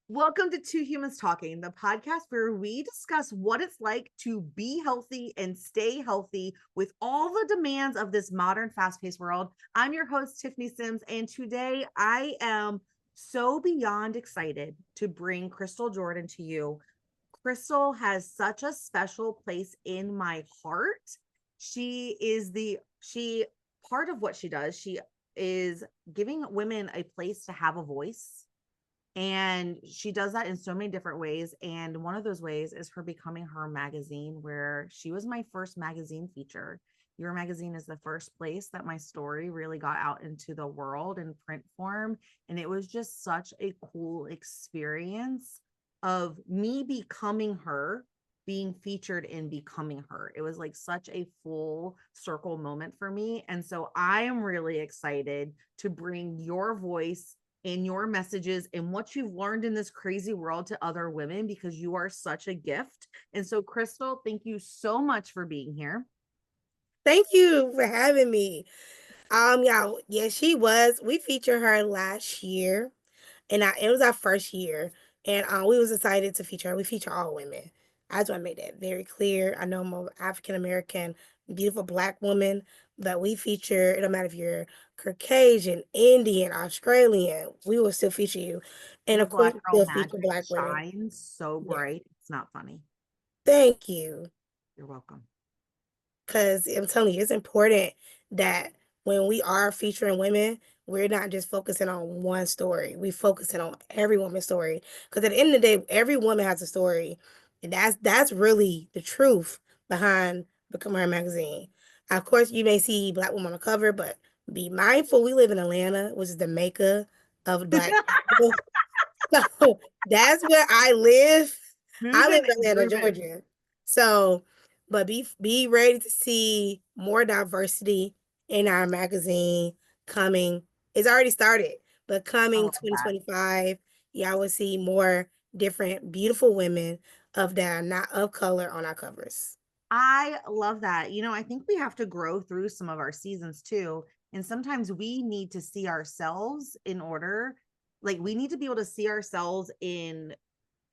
Welcome to Two Humans Talking, the podcast where we discuss what it's like to be healthy and stay healthy with all the demands of this modern, fast paced world. I'm your host, Tiffany Simms, and today I am so beyond excited to bring Crystal Jordan to you. Crystal has such a special place in my heart. She part of what she does, she is giving women a place to have a voice, and she does that in so many different ways. And one of those ways is her becoming her magazine, where she was my first magazine feature. Your magazine is the first place that my story really got out into the world in print form. And it was just such a cool experience of me becoming her, being featured in becoming her. It was like such a full circle moment for me. And so I am really excited to bring your voice and your messages and what you've learned in this crazy world to other women, because you are such a gift. And so, Crystal, thank you so much for being here. Thank you for having me. Yeah, she was. We featured her last year, and it was our first year, and we was excited to feature her. We feature all women. I just want to make that very clear. I know I'm an African American, beautiful Black woman, but we feature. It don't matter if you're Caucasian, Indian, Australian. We will still feature you, and Your of course, Black we girl still feature magic Black women. shines so Yeah, bright. It's not funny. thank you. You're welcome. Because I'm telling you, it's important that when we are featuring women, we're not just focusing on one story. We focusing on every woman's story. Because at the end of the day, every woman has a story, and that's really the truth behind Become Her magazine. Of course, you may see Black women on the cover, but be mindful. We live in Atlanta, which is the mecca of Black people. So that's where I live. I live Moving in and Atlanta, grooving. Georgia. So, but be ready to see more diversity in our magazine coming. It's already started, but I coming love that. 2025, y'all will see more different, beautiful women of that are not of color on our covers. I love that. I think we have to grow through some of our seasons too. And sometimes we need to see ourselves in order, like, we need to be able to see ourselves in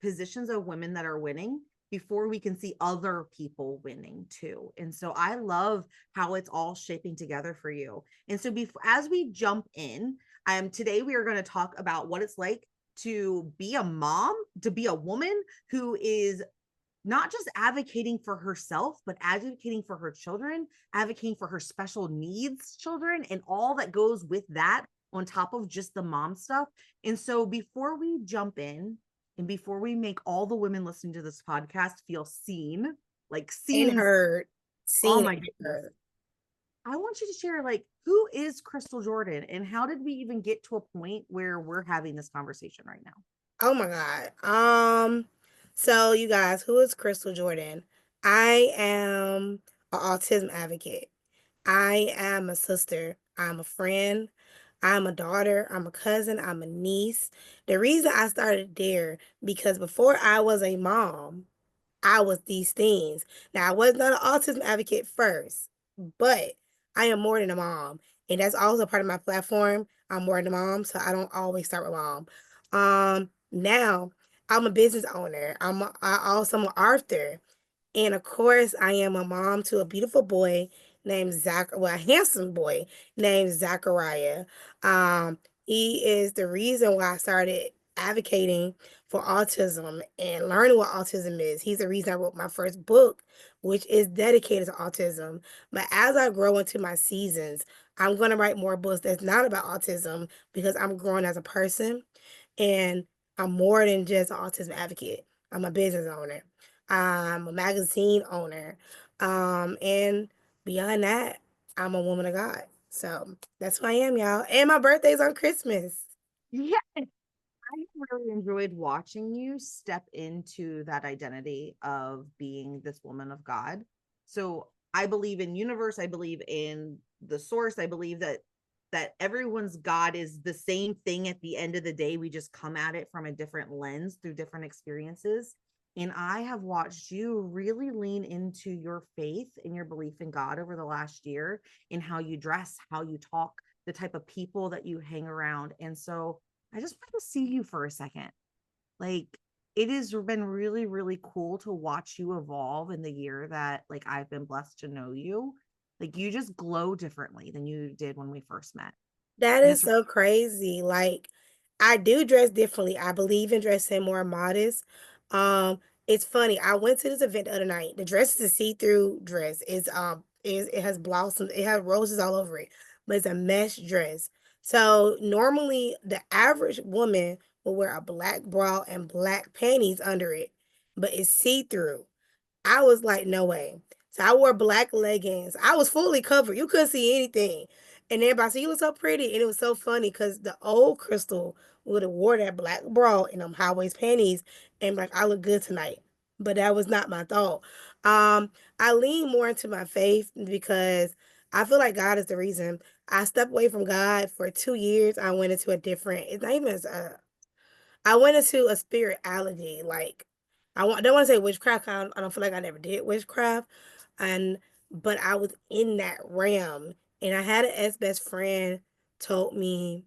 positions of women that are winning before we can see other people winning too. And so I love how it's all shaping together for you. And so as we jump in, today we are going to talk about what it's like to be a mom, to be a woman who is not just advocating for herself, but advocating for her children, advocating for her special needs children, and all that goes with that on top of just the mom stuff. And so before we jump in, and before we make all the women listening to this podcast feel seen, like And seen, heard, oh seen my and goodness, heard. I want you to share, like, who is Crystal Jordan and how did we even get to a point where we're having this conversation right now? Oh my God. So you guys, who is Crystal Jordan? I am an autism advocate. I am a sister. I'm a friend. I'm a daughter. I'm a cousin. I'm a niece. The reason I started there because before I was a mom, I was these things. Now I was not an autism advocate first, but I am more than a mom, and that's also part of my platform. I'm more than a mom, so I don't always start with mom. Now I'm a business owner. I also am an author. And of course, I am a mom to a beautiful boy named a handsome boy named Zachariah. Um, he is the reason why I started advocating for autism and learning what autism is. He's the reason I wrote my first book, which is dedicated to autism. But as I grow into my seasons, I'm going to write more books that's not about autism because I'm growing as a person and I'm more than just an autism advocate. I'm a business owner. I'm a magazine owner. And beyond that, I'm a woman of God. So that's who I am, y'all. And my birthday's on Christmas. Yeah, I really enjoyed watching you step into that identity of being this woman of God. So I believe in universe, I believe in the source, I believe that everyone's God is the same thing at the end of the day. We just come at it from a different lens through different experiences. And I have watched you really lean into your faith and your belief in God over the last year, in how you dress, how you talk, the type of people that you hang around. And so I just want to see you for a second. Like, it has been really, really cool to watch you evolve in the year that like I've been blessed to know you. Like, you just glow differently than you did when we first met. That And is it's so crazy. Like, I do dress differently. I believe in dressing more modest. Um, it's funny. I went to this event the other night. The dress is a see-through dress. It has blossoms, it has roses all over it, but it's a mesh dress. So normally the average woman will wear a black bra and black panties under it, but it's see-through. I was like, no way. So I wore black leggings. I was fully covered. You couldn't see anything. And everybody said, you look so pretty. And it was so funny because the old Crystal would have wore that black bra and them high waist panties and like, I look good tonight. But that was not my thought. I lean more into my faith because I feel like God is the reason. I stepped away from God for 2 years. I went into a different, it's not even I went into a spirituality, like don't want to say witchcraft. I don't feel like I never did witchcraft, and but I was in that realm, and I had an ex best friend told me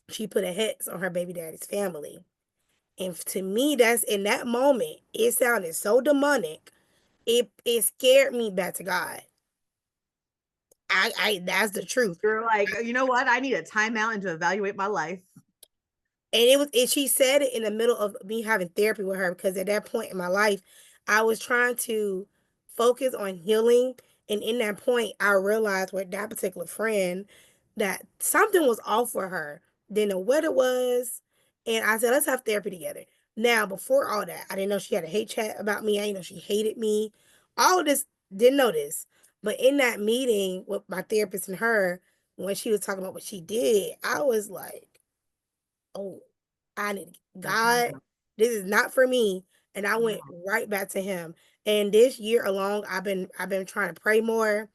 she put a hex on her baby daddy's family, and to me, that's in that moment, it sounded so demonic. It scared me back to God. I that's the truth. you're like, you know what? I need a timeout and to evaluate my life. And she said it in the middle of me having therapy with her because at that point in my life, I was trying to focus on healing. And in that point, I realized with that particular friend that something was off for her. Didn't know what it was. And I said, let's have therapy together. Now, before all that, I didn't know she had a hate chat about me. I didn't know she hated me. All of this, didn't know this. But in that meeting with my therapist and her, when she was talking about what she did, I was like, oh, I need The time God, out. this is not for me. And I Yeah. went right back to him. And this year along, I've been trying to pray more.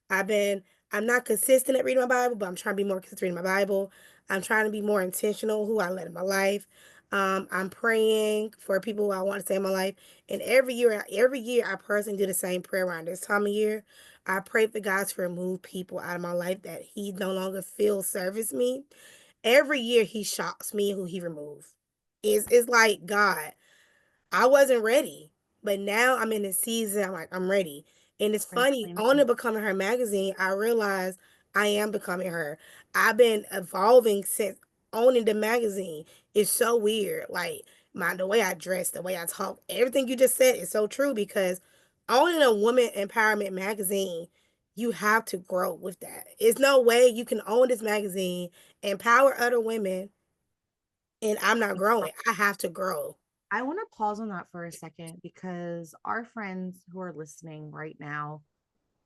I've been I'm not consistent at reading my Bible, but I'm trying to be more consistent reading my Bible. I'm trying to be more intentional who I let in my life. I'm praying for people who I want to say in my life. And every year I personally do the same prayer around this time of year. I pray for God to remove people out of my life that He no longer feels service me. Every year He shocks me who He removed. It's like God. I wasn't ready, but now I'm in the season. I'm like, I'm ready. And it's Right. funny, Same on thing. the Becoming Her magazine, I realized I am becoming her. I've been evolving since owning the magazine. It's so weird. Like the way I dress, the way I talk, everything you just said is so true because owning a woman empowerment magazine, you have to grow with that. It's no way you can own this magazine, empower other women, and I'm not growing. I have to grow. I want to pause on that for a second because our friends who are listening right now,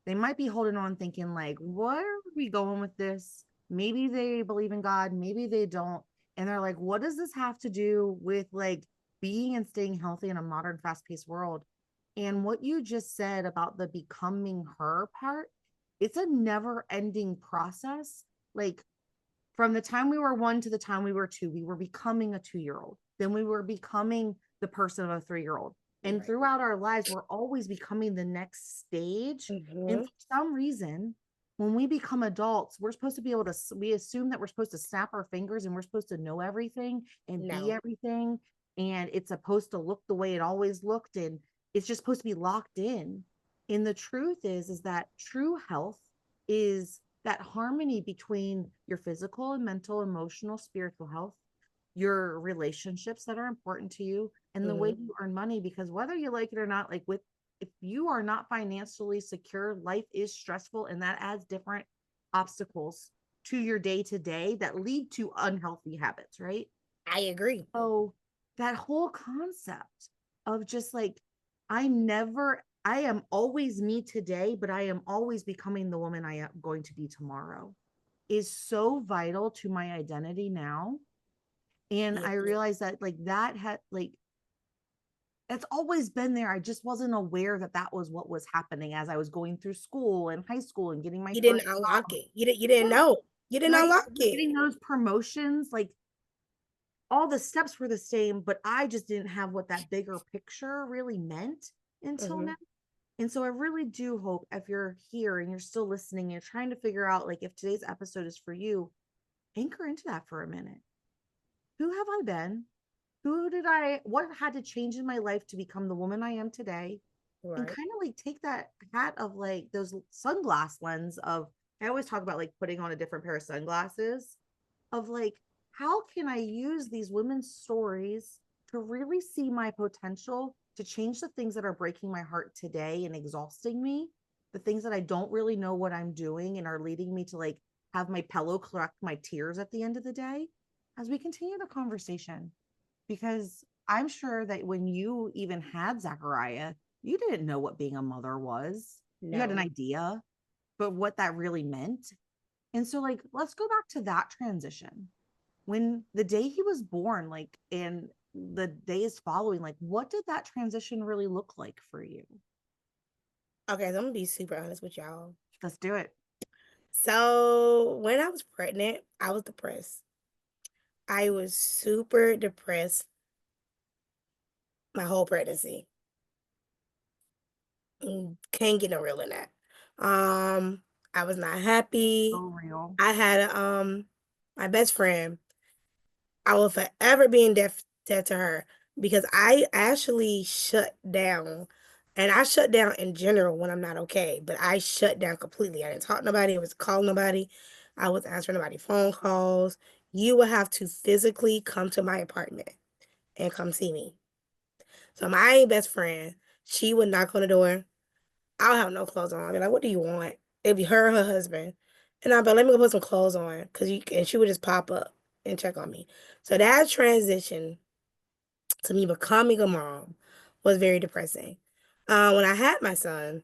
they might be holding on thinking like, where are we going with this? Maybe they believe in God, maybe they don't. And they're like, what does this have to do with like being and staying healthy in a modern fast-paced world? And what you just said about the becoming her part, it's a never-ending process. Like, from the time we were one to the time we were two, we were becoming a 2-year old. Then we were becoming the person of a 3-year old. And Right. throughout our lives, we're always becoming the next stage. And Hmm. for some reason, when we become adults, we're supposed to be able to, we assume that we're supposed to snap our fingers and we're supposed to know everything and be No. everything. And it's supposed to look the way it always looked. And it's just supposed to be locked in. And the truth is that true health is that harmony between your physical and mental, emotional, spiritual health, your relationships that are important to you, and the way Mhm. you earn money. Because whether you like it or not, like with if you are not financially secure, life is stressful and that adds different obstacles to your day to day that lead to unhealthy habits, right? I agree. So that whole concept of just like, I am always me today, but I am always becoming the woman I am going to be tomorrow is so vital to my identity now. And Yeah. I realized that like that had like, it's always been there. I just wasn't aware that that was what was happening as I was going through school and high school and getting my You first didn't unlock job. it. You didn't Yeah, know. You didn't right. unlock it. Getting those promotions, like all the steps were the same, but I just didn't have what that bigger picture really meant until now. Mhm. And so I really do hope if you're here and you're still listening, you're trying to figure out like if today's episode is for you, anchor into that for a minute. Who have I been? what had to change in my life to become the woman I am today? And Right. kind of like take that hat of like those sunglass lens of, I always talk about like putting on a different pair of sunglasses of like, how can I use these women's stories to really see my potential to change the things that are breaking my heart today and exhausting me, the things that I don't really know what I'm doing and are leading me to like have my pillow collect my tears at the end of the day as we continue the conversation. Because I'm sure that when you even had Zachariah, you didn't know what being a mother was. You had an No. idea, but what that really meant. And so, like, let's go back to that transition. When the day he was born, like, and the days following, like, what did that transition really look like for you? Okay, so I'm gonna be super honest with y'all. Let's do it. So when I was pregnant, I was depressed. I was super depressed my whole pregnancy. Can't get no real in that. Um, I was not So happy. real. I had my best friend. I will forever be in debt to her because I actually shut down. And I shut down in general when I'm not okay, but I shut down completely. I didn't talk to nobody, I was calling nobody, I was answering nobody phone calls. You will have to physically come to my apartment and come see me. So my best friend, she would knock on the door. I'll have no clothes on. I'll be like, "What do you want?" It'd be her and her husband. And I'll be like, "Let me go put some clothes on." And she would just pop up and check on me. So that transition to me becoming a mom was very depressing. When I had my son,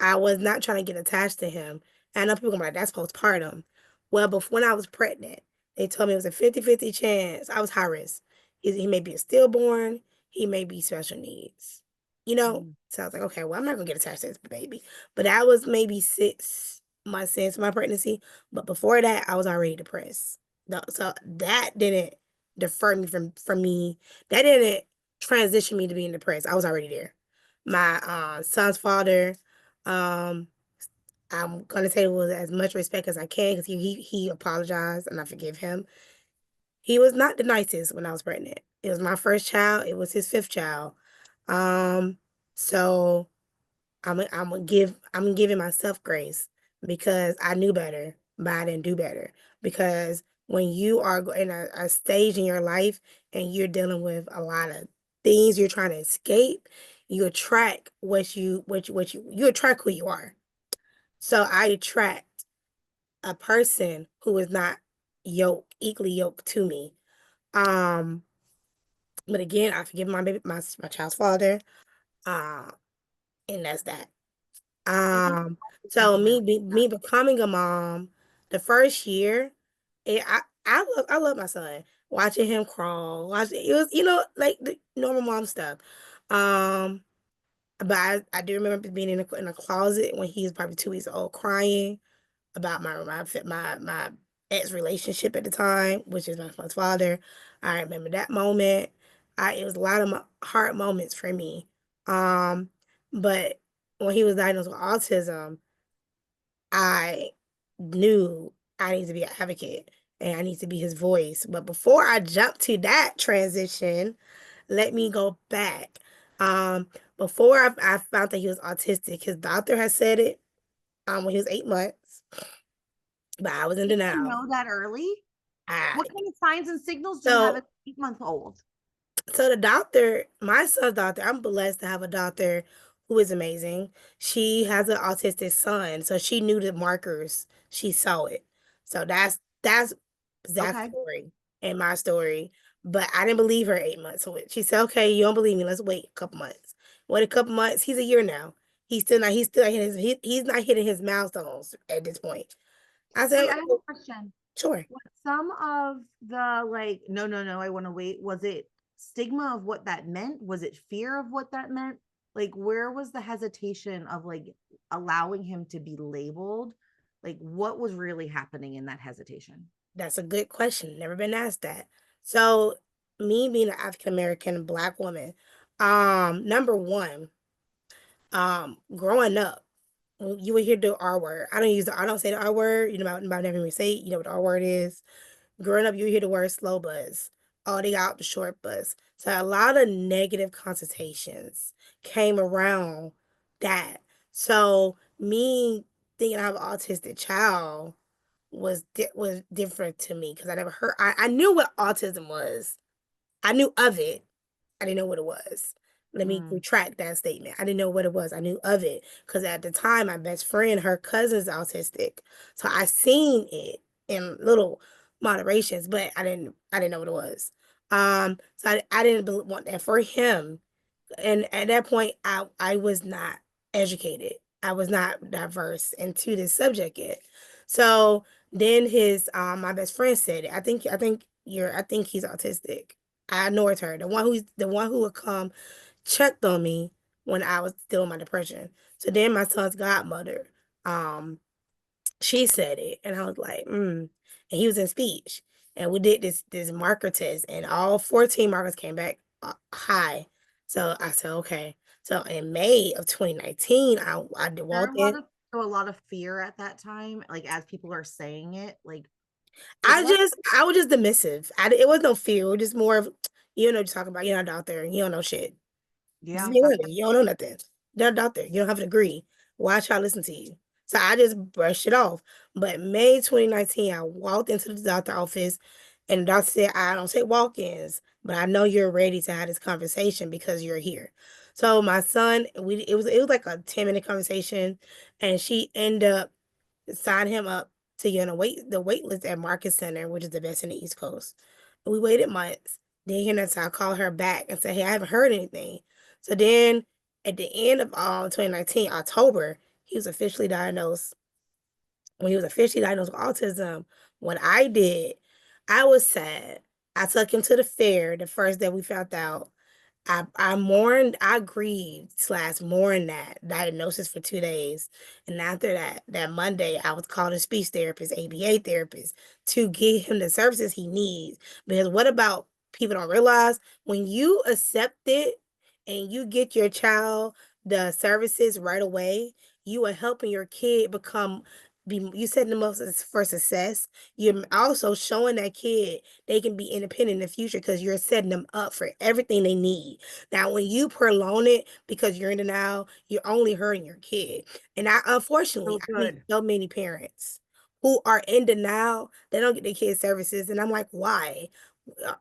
I was not trying to get attached to him. And I know people gonna be like, that's postpartum. Well, before when I was pregnant, they told me it was a 50-50 chance. I was high risk. He may be a stillborn, he may be special needs. You know? Mm. So I was like, okay, well, I'm not gonna get attached to this baby. But that was maybe 6 months into my pregnancy. But before that, I was already depressed. So that didn't defer me from me, that didn't transition me to being depressed. I was already there. My son's father, um, I'm gonna say it with as much respect as I can because he apologized and I forgive him. He was not the nicest when I was pregnant. It was my first child. It was his fifth child. Um, so I'm giving myself grace because I knew better, but I didn't do better. Because when you are in a stage in your life and you're dealing with a lot of things you're trying to escape, you attract you attract who you are. So I attract a person who is not equally yoked to me. Um, but again, I forgive my child's father. Uh, and that's that. I think Um, things so in my life. me becoming a mom, the first year, I love my son. Watching him crawl, watching it was, like the normal mom stuff. Um, but I do remember being in a closet when he was probably 2 weeks old, crying about my ex relationship at the time, which is my son's father. I remember that moment. It was a lot of hard moments for me. Um, but when he was diagnosed with autism, I knew I need to be an advocate and I need to be his voice. But before I jump to that transition, let me go back. Um, before I found that he was autistic, his doctor had said it when he was 8 months, but I was in Did you denial. know that early? I What kind of signs and signals do you have so as an 8 month old? So the doctor, my son's doctor, I'm blessed to have a doctor who is amazing. She has an autistic son, so she knew the markers. She saw it. So that's Zach's Okay. story and my story. But I didn't believe her 8 months. So she said, "Okay, you don't believe me? Let's wait a couple months." Wait a couple months. He's a year now. He's still not hitting he's not hitting his milestones at this point. I said, Wait, I have "Oh, a question. sure." What some of the like, no, no, no, I want to wait. Was it stigma of what that meant? Was it fear of what that meant? Like, where was the hesitation of like allowing him to be labeled? Like, what was really happening in that hesitation? That's a good question. Never been asked that. So, me being an African American Black woman, number one, growing up, when you would hear the R word. I don't say the R word. About never even say it. You know what the R word is. Growing up, you would hear the word slow buzz oh, they got off the short bus. So a lot of negative consultations came around that. So me thinking I have an autistic child was different to me because I never heard. I knew what autism was. I knew of it. I didn't know what it was. Let me Mm, retract that statement. I didn't know what it was. I knew of it because at the time, my best friend, her cousin's autistic, so I seen it in little moderations, but I didn't know what it was. So I didn't want that for him. And at that point, I was not educated. I was not diverse into this subject yet. So then my best friend said it. I think he's autistic. I ignored her. The one who would come checked on me when I was still in my depression. So then my son's godmother, um, she said it, and I was like, mm. And he was in speech, and we did this marker test, and all 14 markers came back high. So I said, okay. So in May of 2019, I there are walked in. a lot of fear at that time, like as people are saying it, like it was I was just dismissive. It was no fear. It was just more of, you don't know what you're talking about. You're not out there. You don't know shit. Just yeah, be that's honest. You don't know nothing. They're not out there. You don't have a degree. Why should I listen to you? So I just brushed it off. But May 2019, I walked into the doctor office and the doctor said, I don't take walk-ins, but I know you're ready to have this conversation because you're here. So my son, it was like a 10-minute conversation, and she ended up sign him up to get on the wait list at Market Center, which is the best in the East Coast. We waited months. Then you know, so I called her back and said, "Hey, I haven't heard anything." So then at the end of 2019, October, he was officially diagnosed. When he was officially diagnosed with autism, what I did, I was sad. I took him to the fair the first day we found out. I mourned, I grieved slash mourned that diagnosis for 2 days. And after that Monday, I was called a speech therapist, ABA therapist, to get him the services he needs. Because what about people don't realize when you accept it and you get your child the services right away, you are helping your kid you setting them up for success. You're also showing that kid they can be independent in the future because you're setting them up for everything they need. Now, when you prolong it because you're in denial, you're only hurting your kid. And unfortunately, so I meet good. so many parents who are in denial. They don't get their kids services, and I'm like, why?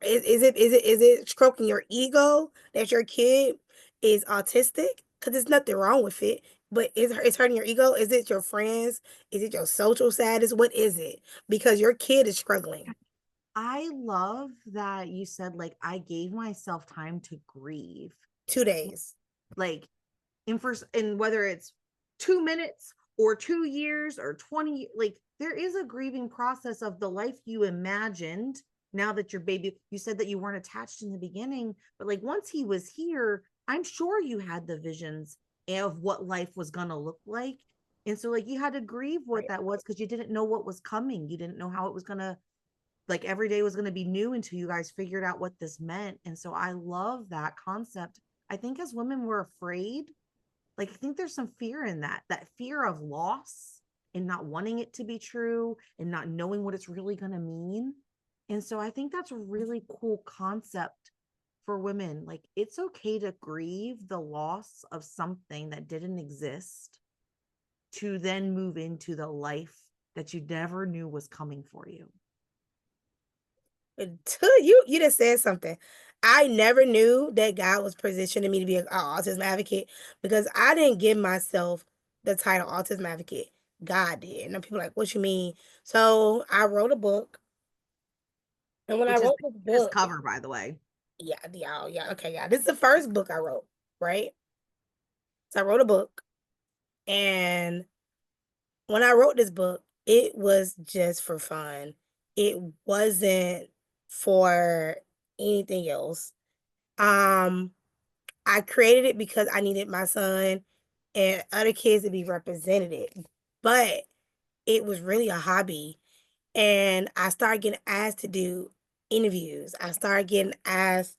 Is it stroking your ego that your kid is autistic? Because there's nothing wrong with it, but it's hurting your ego. Is it your friends? Is it your social status? What is it? Because your kid is struggling. I love that you said like I gave myself time to grieve. 2 days. Like and whether it's 2 minutes or 2 years or 20, like there is a grieving process of the life you imagined. Now that your baby, you said that you weren't attached in the beginning, but like once he was here, I'm sure you had the visions of what life was going to look like. And so like you had to grieve what Right. that was because you didn't know what was coming. You didn't know how it was going to, like every day was going to be new until you guys figured out what this meant. And so I love that concept. I think as women we're afraid, like I think there's some fear in that fear of loss and not wanting it to be true and not knowing what it's really going to mean. And so I think that's a really cool concept for women. Like it's okay to grieve the loss of something that didn't exist to then move into the life that you never knew was coming for you. You just said something. I never knew that God was positioning me to be an autism advocate because I didn't give myself the title autism advocate. God did. And then people are like, what you mean? So I wrote a book. And when I Which is wrote the this cutest book, cover, by the way. yeah, okay, yeah. This is the first book I wrote, right? So I wrote a book. And when I wrote this book, it was just for fun. It wasn't for anything else. Um, I created it because I needed my son and other kids to be represented, but it was really a hobby. And I started getting asked to do interviews. I started getting asked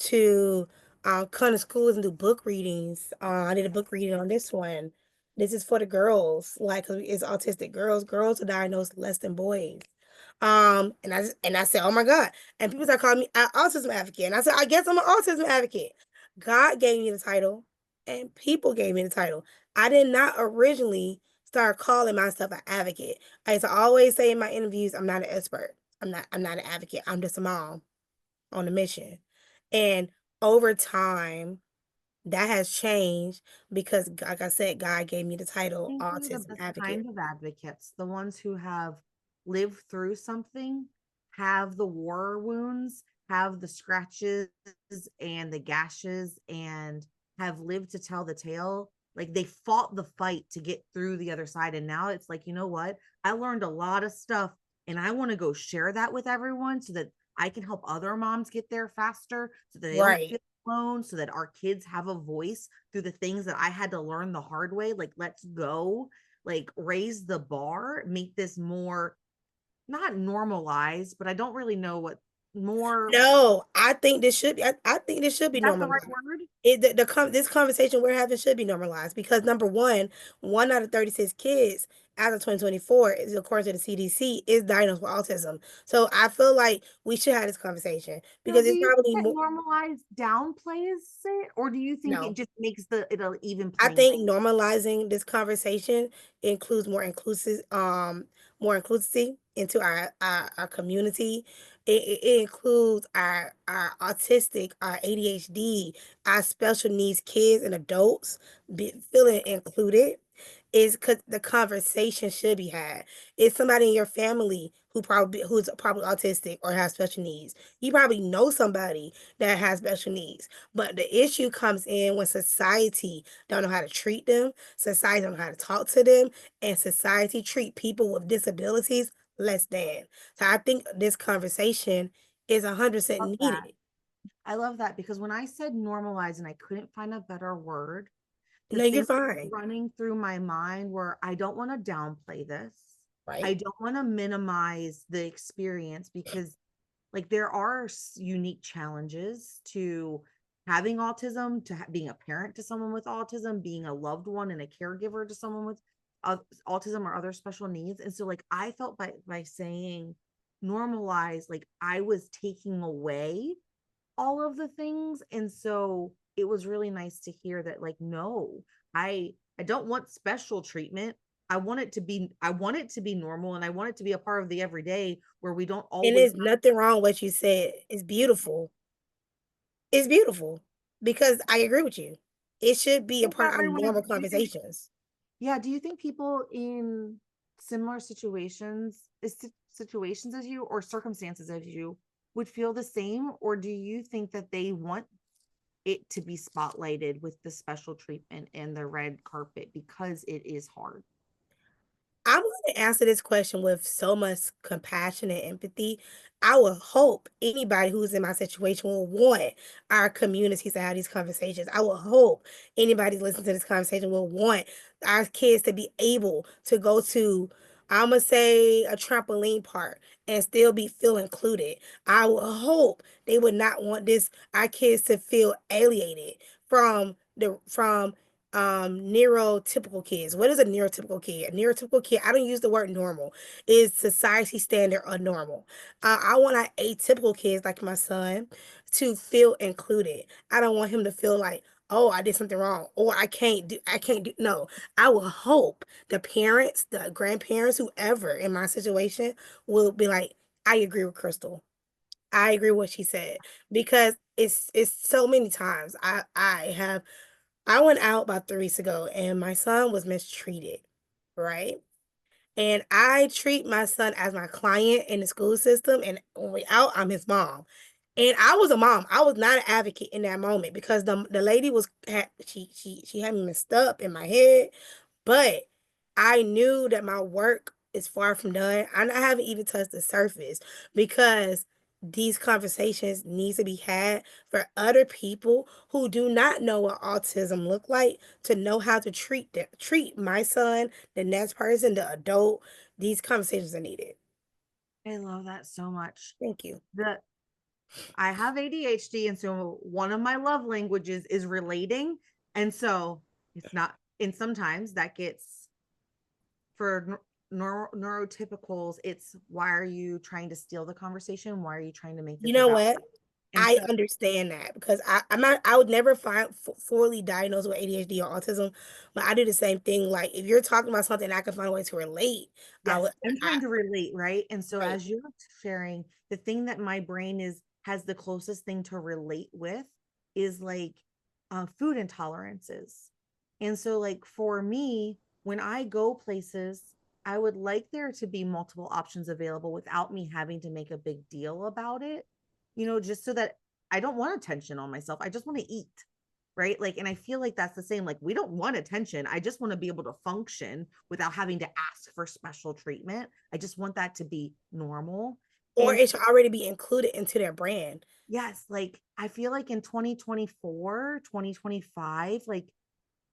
to come to schools and do book readings. I did a book reading on this one. This is for the girls, like 'cause it's autistic girls. Girls are diagnosed less than boys. And I said, "Oh my God." And people start calling me an autism advocate. And I said, "I guess I'm an autism advocate." God gave me the title and people gave me the title. I did not originally start calling myself an advocate. I used to always say in my interviews, I'm not an expert. I'm not an advocate. I'm just a mom on a mission. And over time, that has changed because, like I said, God gave me the title Think they're the autism best advocate. kind of advocates, the ones who have lived through something, have the war wounds, have the scratches and the gashes, and have lived to tell the tale. Like they fought the fight to get through the other side. And now it's like, you know what? I learned a lot of stuff and I want to go share that with everyone so that I can help other moms get there faster so that they don't Right. feel alone, so that our kids have a voice through the things that I had to learn the hard way. Like, let's go, like, raise the bar, make this more not normalized, but I don't really know what more. No, I think this should be. I think this should be Is that the right normalized. word? This conversation we're having should be normalized because number one out of 36 kids as of 2024 is according to the CDC is diagnosed with autism. So I feel like we should have this conversation So, because do it's you think probably that more. normalized downplays it, or do you think it No, just makes the it an even I playing think field? normalizing this conversation includes more inclusivity into our community. It includes our autistic, our ADHD, our special needs kids and adults feeling included. Is because the conversation should be had. Is somebody in your family who's probably autistic or has special needs? You probably know somebody that has special needs, but the issue comes in when society don't know how to treat them, society don't know how to talk to them, and society treat people with disabilities less than. So I think this conversation is 100% Love that. needed. I love that because when I said normalize and I couldn't find a better word, the No, you're thing fine. running through my mind were I don't want to downplay this. Right. I don't want to minimize the experience because like there are unique challenges to having autism, to being a parent to someone with autism, being a loved one and a caregiver to someone with autism or other special needs. And so like I felt by saying normalize, like I was taking away all of the things. And so it was really nice to hear that like no, I don't want special treatment. I want it to be normal and I want it to be a part of the everyday where we don't And always there's nothing wrong with what you said. It's beautiful. It's beautiful because I agree with you. It should be a think part that of way when normal do you think conversations. yeah, do you think people in similar situations as you or circumstances as you would feel the same, or do you think that they want it to be spotlighted with the special treatment and the red carpet because it is hard? I'm going to answer this question with so much compassion and empathy. I would hope anybody who's in my situation will want our communities to have these conversations. I would hope anybody listening to this conversation will want our kids to be able to go to, I'm going to say, a trampoline park and still be feel included. I would hope they would not want our kids to feel alienated from neurotypical kids. What is a neurotypical kid? A neurotypical kid, I don't use the word normal, is society standard or normal. I want our atypical kids like my son to feel included. I don't want him to feel like, oh, I did something wrong or I can't do no. I will hope the parents, the grandparents, whoever in my situation will be like, I agree with Crystal. I agree with what she said because it's so many times I went out about 3 weeks ago and my son was mistreated, right? And I treat my son as my client in the school system, and when we out, I'm his mom. And I was a mom. I was not an advocate in that moment because the lady she had me messed up in my head. But I knew that my work is far from done. I haven't even touched the surface because these conversations need to be had for other people who do not know what autism look like to know how to treat my son, the next person, the adult. These conversations are needed. I love that so much. Thank you. The I have ADHD, and so one of my love languages is relating. And so it's not, and sometimes that gets for neurotypicals, it's why are you trying to steal the conversation? Why are you trying to make You this know about? what? And I so understand that because I'm not, I would never find fully diagnosed with ADHD or autism, but I do the same thing. Like if you're talking about something I can find a way to relate, I yes, would, I'm I, trying to relate, right? And so right. as you're sharing, the thing that my brain is has the closest thing to relate with is like food intolerances. And so like for me, when I go places, I would like there to be multiple options available without me having to make a big deal about it, just so that I don't want attention on myself. I just want to eat. Right. Like, and I feel like that's the same. Like, we don't want attention. I just want to be able to function without having to ask for special treatment. I just want that to be normal. Or And it should already be included into their brand. yes, like, I feel like in 2024, 2025, like,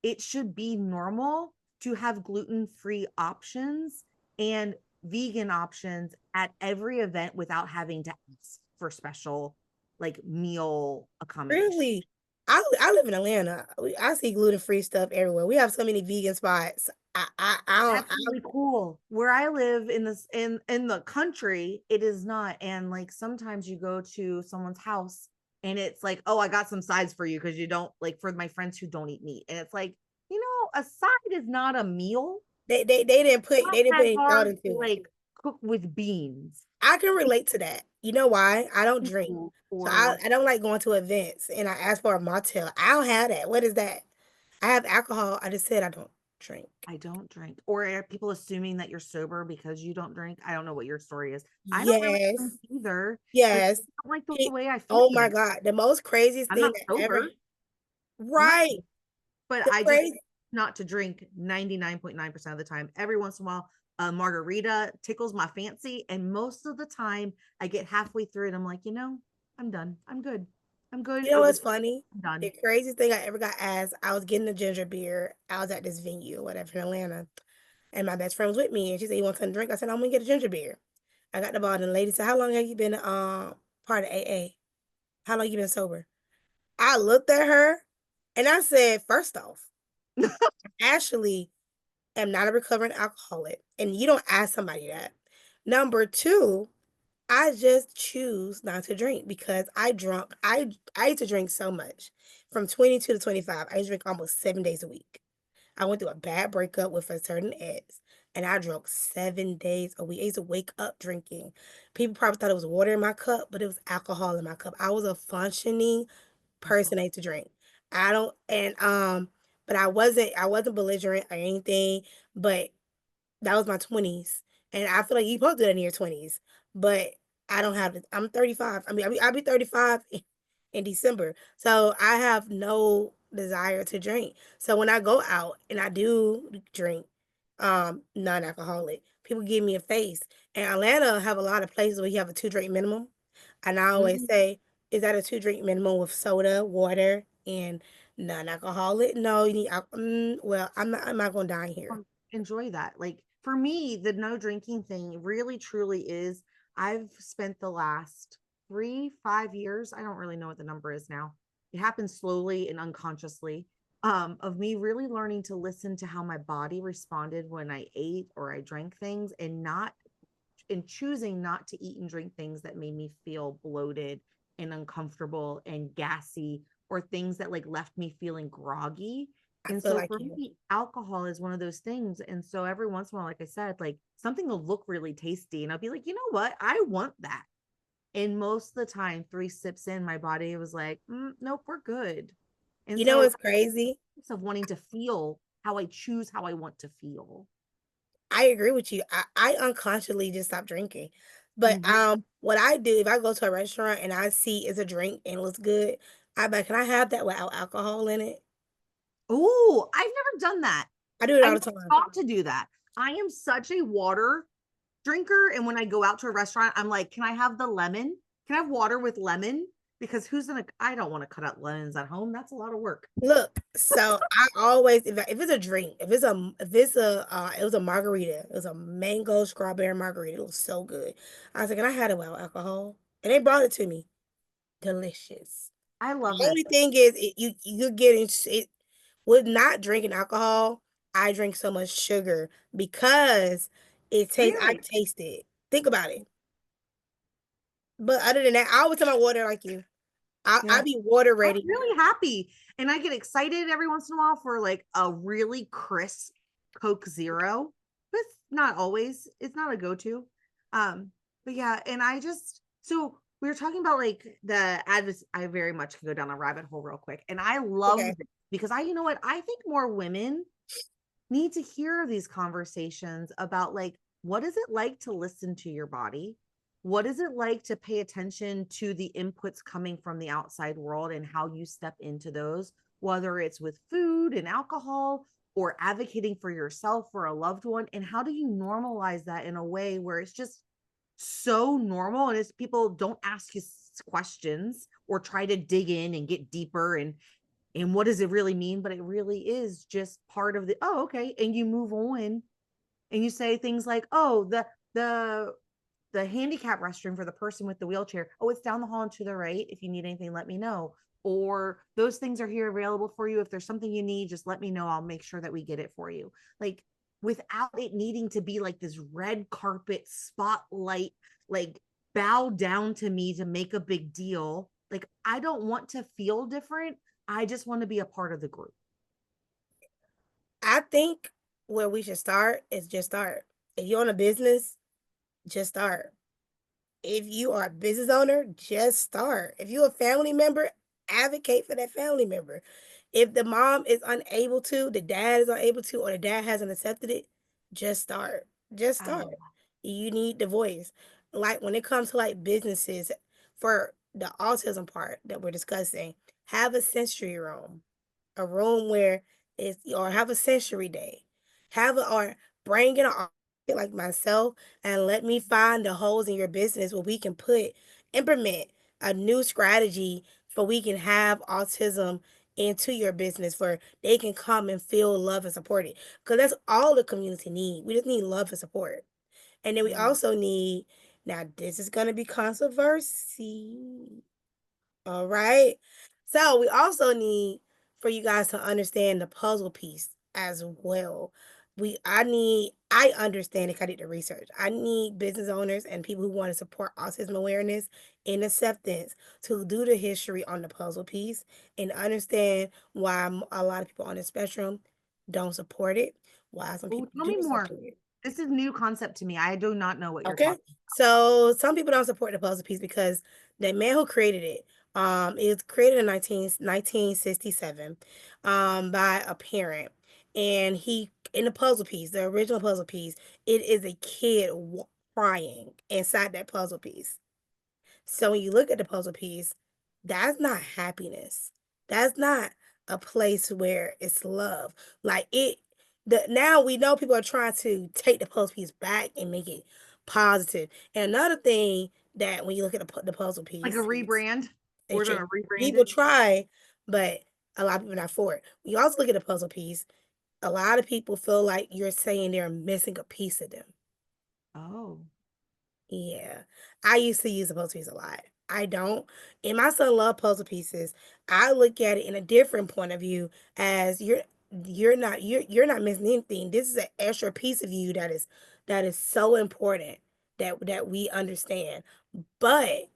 it should be normal to have gluten-free options and vegan options at every event without having to ask for special like meal accommodation. Really? I live in Atlanta. I see gluten-free stuff everywhere. We have so many vegan spots. I don't, That's really cool. Where I live in the country, it is not. And like sometimes you go to someone's house and it's like, oh, I got some sides for you because you don't like for my friends who don't eat meat. And it's like, a side is not a meal. they didn't put, Not they didn't put that any thought hard to into it. like cook with beans. I can relate to that. You know why? I don't drink. So Or I don't like going to events and I ask for a mocktail. I don't have that. What is that? I have alcohol. I just said I don't drink. I don't drink. Or are people assuming that you're sober because you don't drink? I don't know what your story is. I don't really drink Yes. either, but Yes. I don't like the He, way I feel. oh my God. The most craziest I'm thing not that ever, sober. I'm not, right. but The I just crazy, not to drink 99.9% of the time. Every once in a while, a margarita tickles my fancy. And most of the time, I get halfway through it. I'm like, I'm done. I'm good. I'm good. you know It was what's funny? done. The craziest thing I ever got asked, I was getting a ginger beer. I was at this venue, whatever, in Atlanta. And my best friend was with me and she said, "You want something to drink?" I said, "I'm gonna get a ginger beer." I got the bottle and the lady said, "How long have you been part of AA? How long you been sober?" I looked at her and I said, "First off, actually am not a recovering alcoholic." And you don't ask somebody that. Number two, I just choose not to drink because I used to drink so much. From 22 to 25, I used to drink almost 7 days a week. I went through a bad breakup with a certain ex, and I drank 7 days a week. I used to wake up drinking. People probably thought it was water in my cup, but it was alcohol in my cup. I was a functioning person. I used to drink. I don't but I wasn't belligerent or anything, but that was my 20s, and I feel like you both do that in your 20s, but I don't have it. I'm 35. I mean, I'll be 35 in December, so I have no desire to drink. So when I go out and I do drink, non-alcoholic, people give me a face. And Atlanta have a lot of places where you have a 2 drink minimum, and I always Mhm. say, "Is that a 2 drink minimum with soda, water, and non-alcoholic?" No, you need. Well, I'm not gonna die here. Enjoy that. Like for me, the no drinking thing really truly is. I've spent the last 3, 5 years. I don't really know what the number is now. It happens slowly and unconsciously. Of me really learning to listen to how my body responded when I ate or I drank things and not in choosing not to eat and drink things that made me feel bloated and uncomfortable and gassy or things that like left me feeling groggy. I And feel so like for you. me, alcohol is one of those things. And so every once in a while, like I said, like something will look really tasty and I'll be like, you know what? I want that. And most of the time, 3 sips in, my body was like, nope, we're good. And You know so what's crazy? of wanting to feel how I choose how I want to feel. I agree with you. I unconsciously just stopped drinking. But Mhm. what I do if I go to a restaurant and I see it's a drink and it looks good, I bet, can I have that without alcohol in it? Oh, I've never done that. I do it I all never the time. thought to do that. I am such a water drinker. And when I go out to a restaurant, I'm like, can I have the lemon? Can I have water with lemon? Because I don't want to cut out lemons at home. That's a lot of work. Look, so I always if it's a drink, it was a margarita. It was a mango strawberry margarita. It was so good. I was like, "Can I have it without alcohol?" And they brought it to me. Delicious. I love The that. only thing is you're getting it with not drinking alcohol. I drink so much sugar because I Really? taste it. Think about it. But other than that, I always tell my water like you. I Yeah. be water I'm ready. really happy. And I get excited every once in a while for like a really crisp Coke Zero. But it's not always, it's not a go-to. Um, but yeah, and I just so we were talking about like the advocacy. I very much can go down a rabbit hole real quick. And I love Okay. this because you know what? I think more women need to hear these conversations about like what is it like to listen to your body, what is it like to pay attention to the inputs coming from the outside world and how you step into those, whether it's with food and alcohol or advocating for yourself or a loved one, and how do you normalize that in a way where it's just so normal and it's people don't ask you questions or try to dig in and get deeper and what does it really mean, but it really is just part of the oh okay, and you move on and you say things like oh the the handicap restroom for the person with the wheelchair, oh it's down the hall and to the right, if you need anything let me know, or those things are here available for you, if there's something you need just let me know, I'll make sure that we get it for you, like without it needing to be like this red carpet spotlight, like bow down to me to make a big deal. Like I don't want to feel different, I just want to be a part of the group. I think where we should start is just start. If you own a business, just start. If you are a business owner, just start. If you're a family member, advocate for that family member. If the mom is unable to, the dad is unable to, or the dad hasn't accepted it, just start. Just I start. love You need the voice. Like when it comes to like businesses for the autism part that we're discussing, have a sensory room, a room where it's or have a sensory day. Have a or bring in a like myself and let me find the holes in your business where we can implement a new strategy for we can have autism into your business where they can come and feel love and supported. Because that's all the community need. We just need love and support. And then we yeah. also need, now this is gonna be controversy. All right. So we also need for you guys to understand the puzzle piece as well. I understand it. I did the research. I need business owners and people who want to support autism awareness and acceptance to do the history on the puzzle piece and understand why a lot of people on the spectrum don't support it, why some Oh, people tell do me more. support it. This is new concept to me. I do not know what you're Okay. talking So some people don't support the puzzle piece because the man who created it was created in 1967, by a parent. And he, in the puzzle piece, the original puzzle piece, it is a kid crying inside that puzzle piece. So when you look at the puzzle piece, that's not happiness. That's not a place where it's love. Like it the now we know people are trying to take the puzzle piece back and make it positive. And another thing that when you look at the puzzle like a piece, rebrand. it's We're just gonna rebrand people it. try, but a lot of people are not for it. When you also look at the puzzle piece, a lot of people feel like you're saying they're missing a piece of them. Oh, Yeah. I used to use the puzzle piece a lot. I don't. And my son love puzzle pieces. I look at it in a different point of view as you're not missing anything. This is an extra piece of you that is so important that we understand. But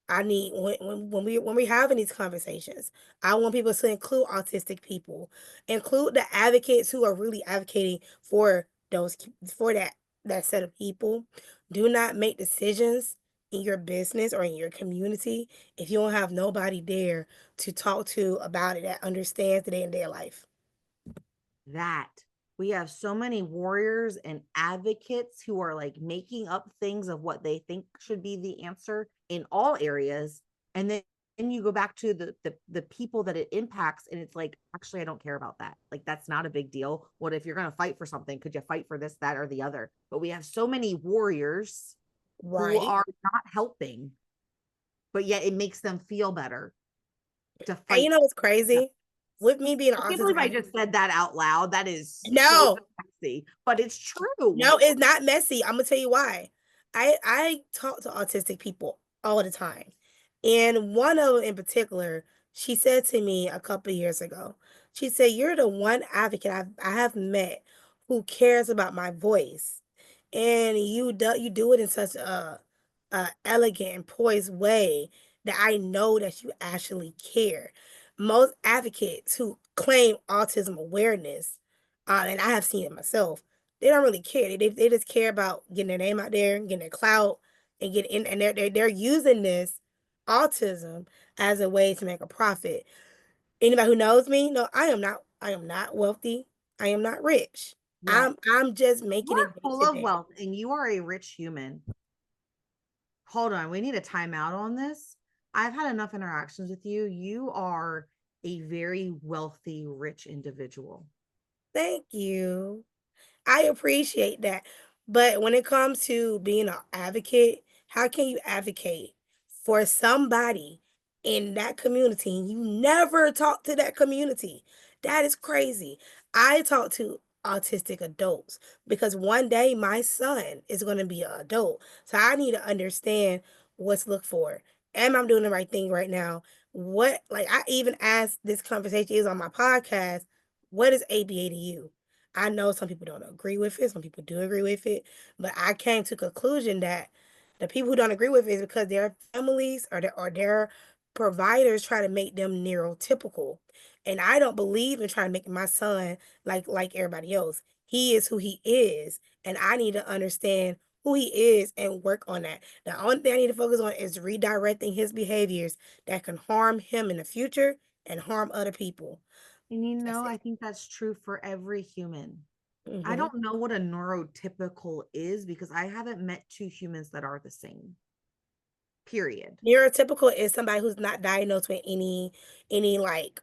I need when we having these conversations, I want people to include autistic people, include the advocates who are really advocating for for that set of people. Do not make decisions in your business or in your community if you don't have nobody there to talk to about it that understands the day in their life. that. We have so many warriors and advocates who are like making up things of what they think should be the answer in all areas. And then you go back to the people that it impacts and it's like actually I don't care about that, like that's not a big deal. What if you're going to fight for something, could you fight for this, that, or the other? But we have so many warriors who Right. are not helping, but yet it makes them feel better to And you fight. know what's crazy? With me being an I can't autism believe I advocate, just said that out loud. That is so no, sexy, but it's true. no, it's not messy. I'm gonna tell you why. I talk to autistic people all the time, and one of them in particular, she said to me a couple years ago, she said, "You're the one advocate I have met who cares about my voice." and you do it in such a elegant and poised way that I know that you actually care. Most advocates who claim autism awareness, and I have seen it myself, they don't really care. They just care about getting their name out there, getting their clout, and getting in, and they're using this autism as a way to make a profit. Anybody who knows me, no, I am not wealthy. I am not rich. Well, I'm just making you're it day full to of day. wealth and you are a rich human. Hold on, we need a timeout on this. I've had enough interactions with you. You are a very wealthy, rich individual. Thank you. I appreciate that. But when it comes to being an advocate, how can you advocate for somebody in that community and you never talk to that community? That is crazy. I talk to autistic adults because one day my son is going to be an adult. So I need to understand what's look for. Am I doing the right thing right now? What, like, I even asked, this conversation is on my podcast, what is ABA to you? I know some people don't agree with it, some people do agree with it, but I came to conclusion that the people who don't agree with it is because their families or their providers try to make them neurotypical. And I don't believe in trying to make my son like everybody else. He is who he is, and I need to understand who he is and work on that. The only thing I need to focus on is redirecting his behaviors that can harm him in the future and harm other people. And That's I it. think that's true for every human. I Mhm. don't know what a neurotypical is because I haven't met two humans that are the same, period. Neurotypical is somebody who's not diagnosed with any like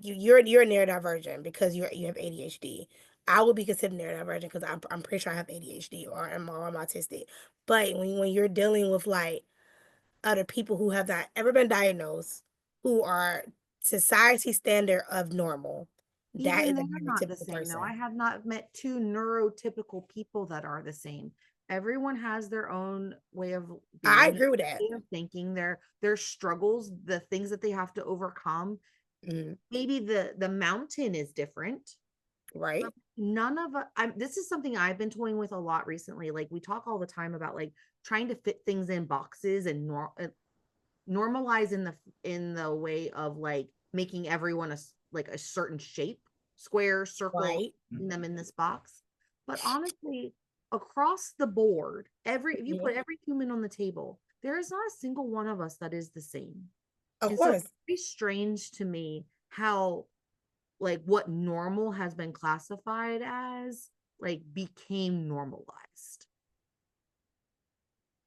you're neurodivergent because you have ADHD. I would be considered neurodivergent because I'm pretty sure I have ADHD or I'm autistic. But when you're dealing with like other people who have not ever been diagnosed, who are society standard of normal, that Even is a they're not the neurotypical same, though. I person. have not met two neurotypical people that are the same. Everyone has their own way of I being, agree with that. way of thinking, their struggles, the things that they have to overcome. Mhm. Maybe the mountain is different, but Right? none of this is something I've been toying with a lot recently. Like we talk all the time about like trying to fit things in boxes and normalize in the way of like making everyone like a certain shape, square, circle, Right? them in this box. But honestly, across the board, every if you Mhm. put every human on the table, there is not a single one of us that is the same. Of And so it's course. very strange to me how like what normal has been classified as like became normalized.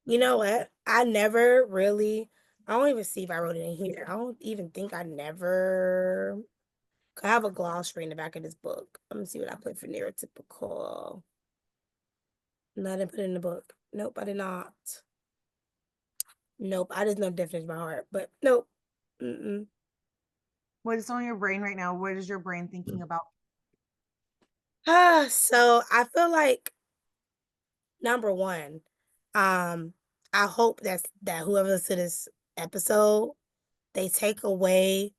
You know what? I never really, I don't even see if I wrote it in here. I don't even think I never, I have a glossary in the back of this book. Let me see what I put for neurotypical. No, I didn't put it in the book. Nope, I did not. Nope, I just know the definition by heart, but nope. Mm-mm. What is on your brain right now? What is your brain thinking about? So I feel like number one, um, I hope that whoever listens to this episode, they take away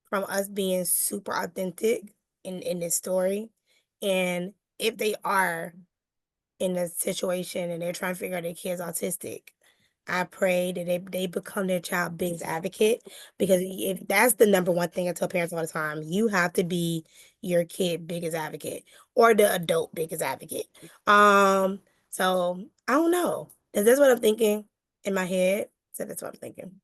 from us being super authentic in this story. And if they are in a situation and they're trying to figure out their kid's autistic, I pray that they become their child biggest advocate, because if that's the number one thing I tell parents all the time, you have to be your kid biggest advocate or the adult biggest advocate. Um, so I don't know. That's what I'm thinking in my head. So that's what I'm thinking.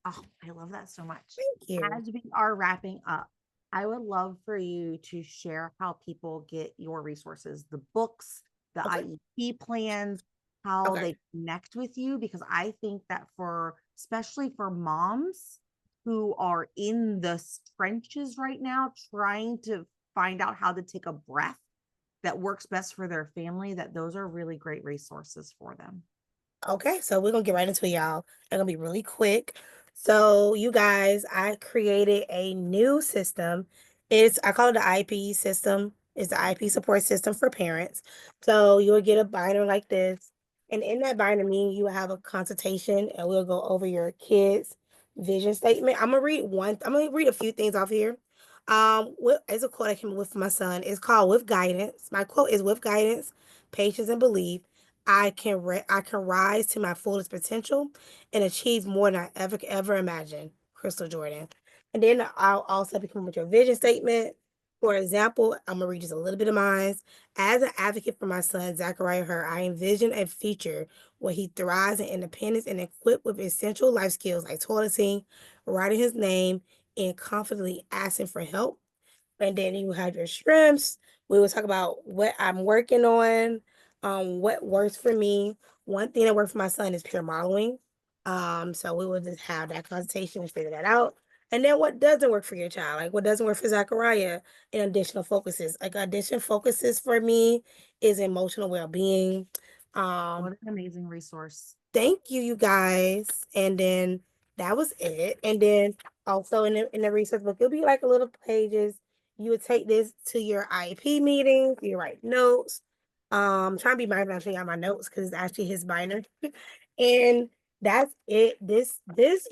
Oh, I love that so much. Thank you. As we are wrapping up, I would love for you to share how people get your resources, the books, the Okay. IEP plans, how Okay. they connect with you, because I think that for, especially for moms who are in the trenches right now, trying to find out how to take a breath that works best for their family, that those are really great resources for them. Okay, so we're gonna get right into it, y'all. It's gonna be really quick. So, you guys, I created a new system. I call it the IP system. It's the IP support system for parents. So you'll get a binder like this. And in that binder, me and you will have a consultation and we'll go over your kids' vision statement. I'm gonna read a few things off here. What is a quote I came up with for my son? It's called With Guidance. My quote is with guidance. patience, and belief, I can rise to my fullest potential and achieve more than I ever imagined. Crystal Jordan. And then I'll also become with your vision statement. For example, I'm gonna read just a little bit of mine. As an advocate for my son, Zachariah Hur, I envision a future where he thrives in independence and equipped with essential life skills like toileting, writing his name, and confidently asking for help. And then you have your strengths. We will talk about what I'm working on, what works for me. One thing that worked for my son is pure modeling. So we will just have that consultation and figure that out. And then what doesn't work for your child, like what doesn't work for Zachariah, and additional focuses. Like additional focuses for me is emotional well-being. What Um, an amazing resource. Thank you, you guys. And then that was it. And then also in the research book, it'll be like a little pages. You would take this to your IEP meetings, you write notes. Trying to be mindful of out my notes because it's actually his binder. And that's it. This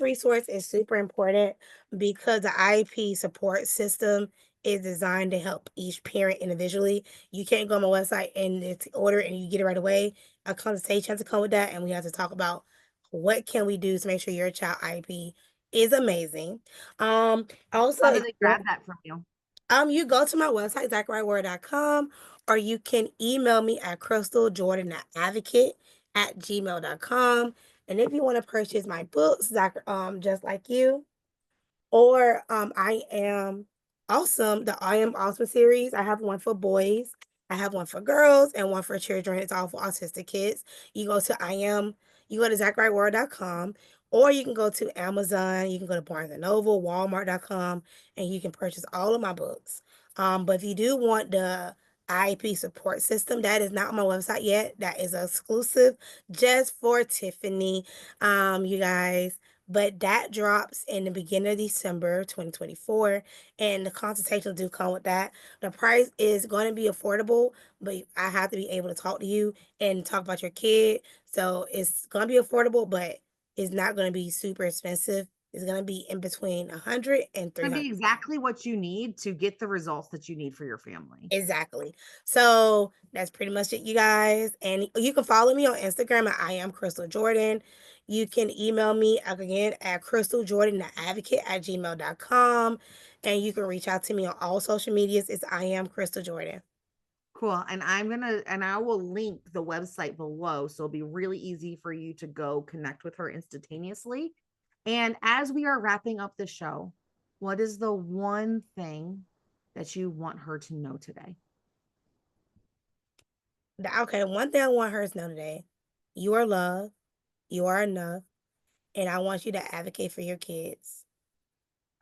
resource is super important because the IEP support system is designed to help each parent individually. You can't go on my website and it's order and you get it right away. A conversation has to come with that, and we have to talk about what can we do to make sure your child IEP is amazing. Also, How do if they you grab that from you? you go to my website, zachariahword.com, or you can email me at crystaljordan@advocate@gmail.com. And if you want to purchase my books, just like you, or I am awesome. The I am awesome series. I have one for boys. I have one for girls and one for children. It's all for autistic kids. You go to you go to zachariahworld.com, or you can go to Amazon. You can go to Barnes and Noble, Walmart.com, and you can purchase all of my books. But if you do want the IEP support system, that is not on my website yet. That is exclusive just for Tiffany. You guys, but that drops in the beginning of December 2024, and the consultations do come with that. The price is going to be affordable, but I have to be able to talk to you and talk about your kid. So it's going to be affordable, but it's not going to be super expensive. It's going to be in between 100 and Gonna 300. be exactly what you need to get the results that you need for your family. Exactly. So that's pretty much it, you guys. And you can follow me on Instagram at I am Crystal Jordan. You can email me again at crystaljordan@advocate@gmail.com. And you can reach out to me on all social medias. It's I am Crystal Jordan. Cool. And I will link the website below. So it'll be really easy for you to go connect with her instantaneously. And as we are wrapping up the show, what is the one thing that you want her to know today? Okay, one thing I want her to know today: you are loved, you are enough, and I want you to advocate for your kids.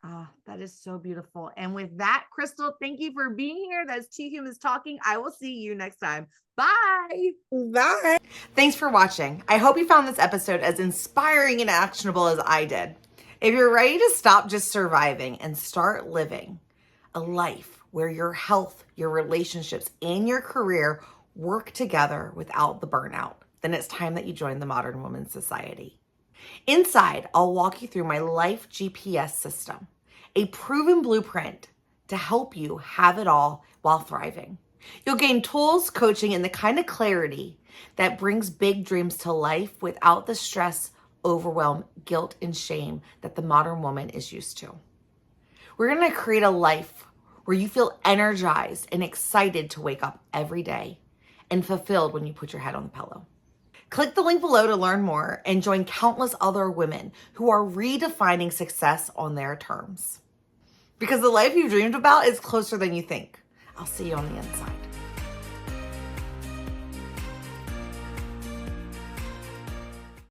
Ah, that is so beautiful. And with that, Crystal, thank you for being here. That's Two Humans Talking. I will see you next time. Bye. Bye. Thanks for watching. I hope you found this episode as inspiring and actionable as I did. If you're ready to stop just surviving and start living a life where your health, your relationships, and your career work together without the burnout, then it's time that you join the Modern Women's Society. Inside, I'll walk you through my life GPS system, a proven blueprint to help you have it all while thriving. You'll gain tools, coaching, and the kind of clarity that brings big dreams to life without the stress, overwhelm, guilt, and shame that the modern woman is used to. We're going to create a life where you feel energized and excited to wake up every day and fulfilled when you put your head on the pillow. Click the link below to learn more and join countless other women who are redefining success on their terms. Because the life you've dreamed about is closer than you think. I'll see you on the inside.